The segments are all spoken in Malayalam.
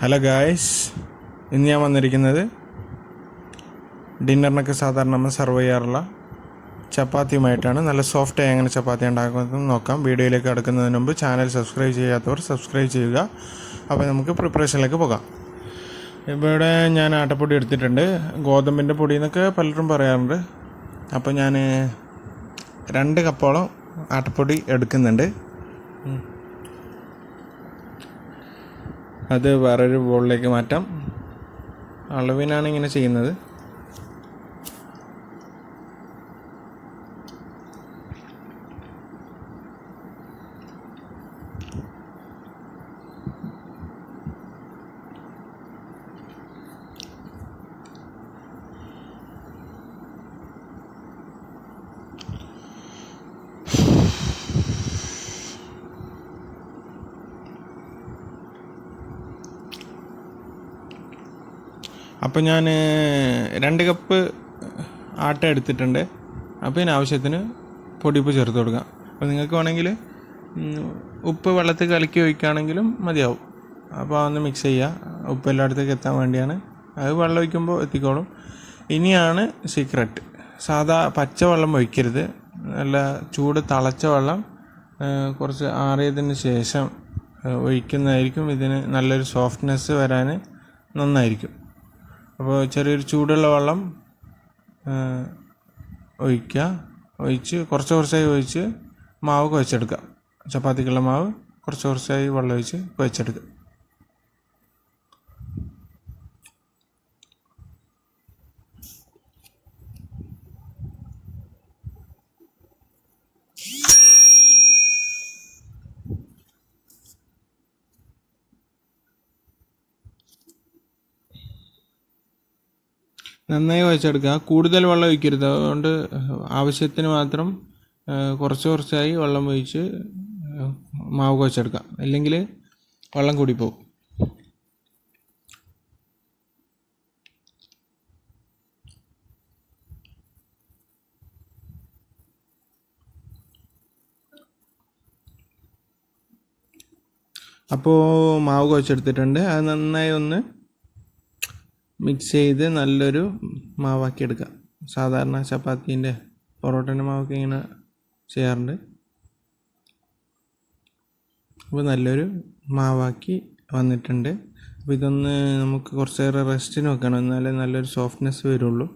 ഹലോ ഗായ്സ്, ഇന്ന് ഞാൻ വന്നിരിക്കുന്നത് ഡിന്നറിനൊക്കെ സാധാരണ നമ്മൾ സെർവ് ചെയ്യാറുള്ള ചപ്പാത്തിയുമായിട്ടാണ്. നല്ല സോഫ്റ്റായി എങ്ങനെ ചപ്പാത്തി ഉണ്ടാക്കുന്നത് നോക്കാം. വീഡിയോയിലേക്ക് കടക്കുന്നതിന് മുമ്പ് ചാനൽ സബ്സ്ക്രൈബ് ചെയ്യാത്തവർ സബ്സ്ക്രൈബ് ചെയ്യുക. അപ്പോൾ നമുക്ക് പ്രിപ്പറേഷനിലേക്ക് പോകാം. ഇവിടെ ഞാൻ ആട്ടപ്പൊടി എടുത്തിട്ടുണ്ട്. ഗോതമ്പിൻ്റെ പൊടി എന്നൊക്കെ പലരും പറയാറുണ്ട്. അപ്പോൾ ഞാൻ 2 കപ്പോളം ആട്ടപ്പൊടി എടുക്കുന്നുണ്ട്. അത് വേറൊരു ബോളിലേക്ക് മാറ്റാം. അളവിനാണ് ഇങ്ങനെ ചെയ്യുന്നത്. അപ്പോൾ ഞാൻ 2 കപ്പ് ആട്ട എടുത്തിട്ടുണ്ട്. അപ്പോൾ ഇതിന് ആവശ്യത്തിന് പൊടിയുപ്പ് ചേർത്ത് കൊടുക്കാം. അപ്പോൾ നിങ്ങൾക്ക് വേണമെങ്കിൽ ഉപ്പ് വെള്ളത്തിൽ കലക്കി ഒഴിക്കുകയാണെങ്കിലും മതിയാവും. അപ്പോൾ അതൊന്ന് മിക്സ് ചെയ്യുക. ഉപ്പ് എല്ലായിടത്തേക്ക് എത്താൻ വേണ്ടിയാണ്. അത് വെള്ളം ഒഴിക്കുമ്പോൾ എത്തിക്കോളും. ഇനിയാണ് സീക്രട്ട്. സാധാ പച്ചവെള്ളം ഒഴിക്കരുത്. നല്ല ചൂട് തിളച്ച വെള്ളം കുറച്ച് ആറിയതിന് ശേഷം ഒഴിക്കുന്നതായിരിക്കും ഇതിന് നല്ലൊരു സോഫ്റ്റ്നെസ് വരാൻ നന്നായിരിക്കും. അപ്പോൾ ചെറിയൊരു ചൂടുള്ള വെള്ളം ഒഴിച്ച് കുറച്ചായി ഒഴിച്ച് മാവ് കുഴച്ചെടുക്കുക. ചപ്പാത്തിക്കുള്ള മാവ് കുറച്ചായി വെള്ളം ഒഴിച്ച് കുഴച്ചെടുക്കുക. നന്നായി കുഴച്ചെടുക്കുക. കൂടുതൽ വെള്ളം ഒഴിക്കരുത്. അതുകൊണ്ട് ആവശ്യത്തിന് മാത്രം കുറച്ചായി വെള്ളം ഒഴിച്ച് മാവ് കുഴച്ചെടുക്കാം. അല്ലെങ്കിൽ വെള്ളം കൂടിപ്പോവും. അപ്പോൾ മാവ് കുഴച്ചെടുത്തിട്ടുണ്ട്. അത് നന്നായി ഒന്ന് മിക്സ് ചെയ്ത് നല്ലൊരു മാവാക്കി എടുക്കുക. സാധാരണ ചപ്പാത്തീൻ്റെ പൊറോട്ടേൻ്റെ മാവൊക്കെ ഇങ്ങനെ ചെയ്യാറുണ്ട്. അപ്പോൾ നല്ലൊരു മാവാക്കി വന്നിട്ടുണ്ട്. അപ്പോൾ ഇതൊന്ന് നമുക്ക് കുറച്ച് നേരം റെസ്റ്റിന് വെക്കണം, എന്നാലേ നല്ലൊരു സോഫ്റ്റ്നെസ് വരുള്ളൂ.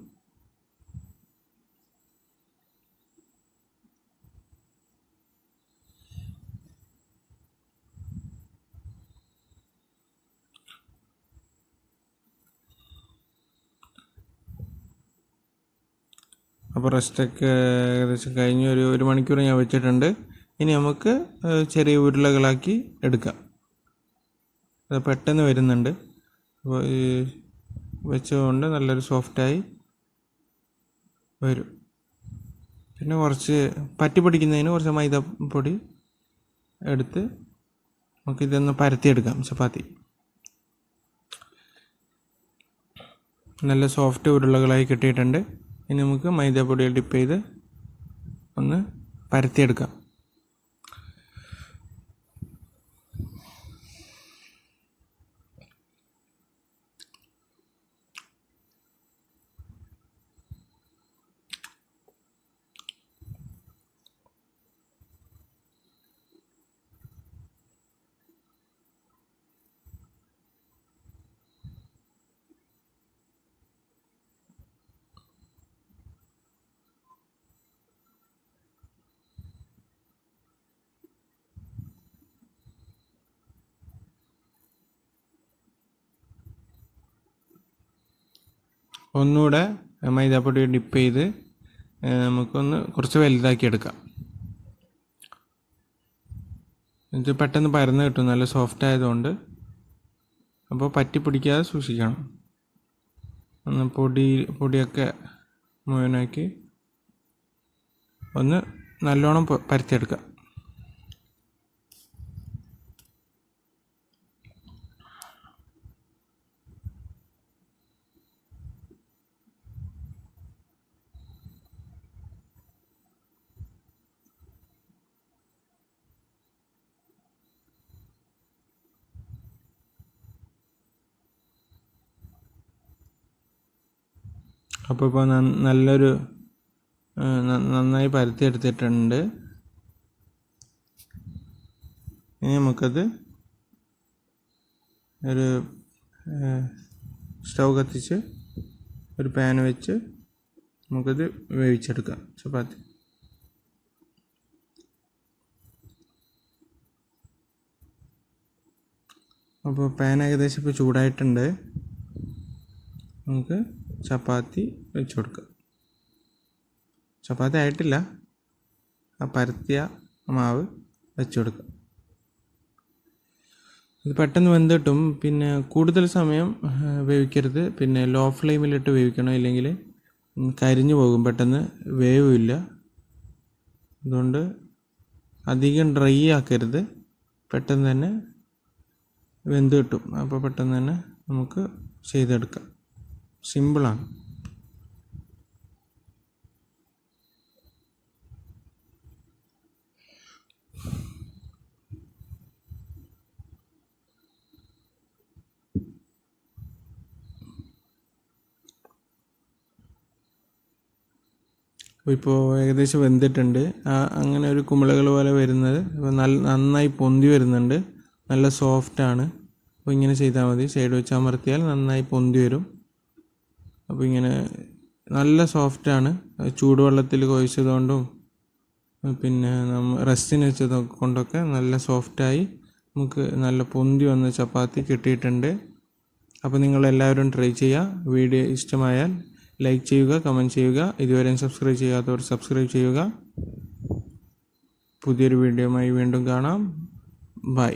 അപ്പോൾ റെസ്റ്റൊക്കെ ഏകദേശം കഴിഞ്ഞ് ഒരു മണിക്കൂർ ഞാൻ വെച്ചിട്ടുണ്ട്. ഇനി നമുക്ക് ചെറിയ ഉരുളകളാക്കി എടുക്കാം. അത് പെട്ടെന്ന് വരുന്നുണ്ട്. അപ്പോൾ ഈ വെച്ചുകൊണ്ട് നല്ലൊരു സോഫ്റ്റായി വരും. പിന്നെ കുറച്ച് പറ്റി പിടിക്കുന്നതിന് കുറച്ച് മൈദപ്പൊടി എടുത്ത് നമുക്കിതൊന്ന് പരത്തിയെടുക്കാം. ചപ്പാത്തി നല്ല സോഫ്റ്റ് ഉരുളകളായി കിട്ടിയിട്ടുണ്ട്. ഇനി നമുക്ക് മൈദപ്പൊടി ഡിപ്പ് ചെയ്ത് ഒന്ന് പരത്തിയെടുക്കാം. ഒന്നുകൂടെ മൈദാപ്പൊടി ഡിപ്പ് ചെയ്ത് നമുക്കൊന്ന് കുറച്ച് വലുതാക്കി എടുക്കാം. ഇത് പെട്ടെന്ന് പരന്ന് കിട്ടും, നല്ല സോഫ്റ്റ് ആയതുകൊണ്ട്. അപ്പോൾ പറ്റി പിടിക്കാതെ സൂക്ഷിക്കണം. ഒന്ന് പൊടിയൊക്കെ മുഴുവനാക്കി ഒന്ന് നല്ലോണം പരത്തിയെടുക്കുക. അപ്പോൾ ഇപ്പോൾ നല്ലൊരു നന്നായി പരത്തിയെടുത്തിട്ടുണ്ട്. ഇനി നമുക്കത് ഒരു സ്റ്റൗ കത്തിച്ച് ഒരു പാൻ വെച്ച് നമുക്കത് വേവിച്ചെടുക്കാം ചപ്പാത്തി. അപ്പോൾ പാൻ ഏകദേശം ഇപ്പോൾ ചൂടായിട്ടുണ്ട്. നമുക്ക് ചപ്പാത്തി വെച്ച് കൊടുക്കാം. ചപ്പാത്തി ആയിട്ടില്ല, ആ പരത്തിയ മാവ് വെച്ച് കൊടുക്കാം. ഇത് പെട്ടെന്ന് വെന്ത് കിട്ടും. പിന്നെ കൂടുതൽ സമയം വേവിക്കരുത്. പിന്നെ ലോ ഫ്ലെയിമിലിട്ട് വേവിക്കണം, ഇല്ലെങ്കിൽ കരിഞ്ഞു പോകും, പെട്ടെന്ന് വേവില്ല. അതുകൊണ്ട് അധികം ഡ്രൈ ആക്കരുത്, പെട്ടെന്ന് തന്നെ വെന്ത് കിട്ടും. അപ്പോൾ പെട്ടെന്ന് തന്നെ നമുക്ക് ചെയ്തെടുക്കാം. സിമ്പിളാണ്. ഇപ്പോൾ ഏകദേശം വെന്തിട്ടുണ്ട്. അങ്ങനെ ഒരു കുമിളകൾ പോലെ വരുന്നത് നന്നായി പൊന്തി വരുന്നുണ്ട്. നല്ല സോഫ്റ്റാണ്. അപ്പോൾ ഇങ്ങനെ ചെയ്താൽ മതി. സൈഡ് വെച്ച് അമർത്തിയാൽ നന്നായി പൊന്തി വരും. അപ്പോൾ ഇങ്ങനെ നല്ല സോഫ്റ്റാണ്. ചൂടുവെള്ളത്തിൽ കുഴച്ചതുകൊണ്ടും പിന്നെ റെസ്റ്റിന് വെച്ചത് കൊണ്ടൊക്കെ നല്ല സോഫ്റ്റായി നമുക്ക് നല്ല പൊന്തി വന്ന ചപ്പാത്തി കിട്ടിയിട്ടുണ്ട്. അപ്പോൾ നിങ്ങളെല്ലാവരും ട്രൈ ചെയ്യുക. വീഡിയോ ഇഷ്ടമായാൽ ലൈക്ക് ചെയ്യുക, കമൻറ്റ് ചെയ്യുക. ഇതുവരെയും സബ്സ്ക്രൈബ് ചെയ്യാത്തവർ സബ്സ്ക്രൈബ് ചെയ്യുക. പുതിയൊരു വീഡിയോയുമായി വീണ്ടും കാണാം. ബൈ.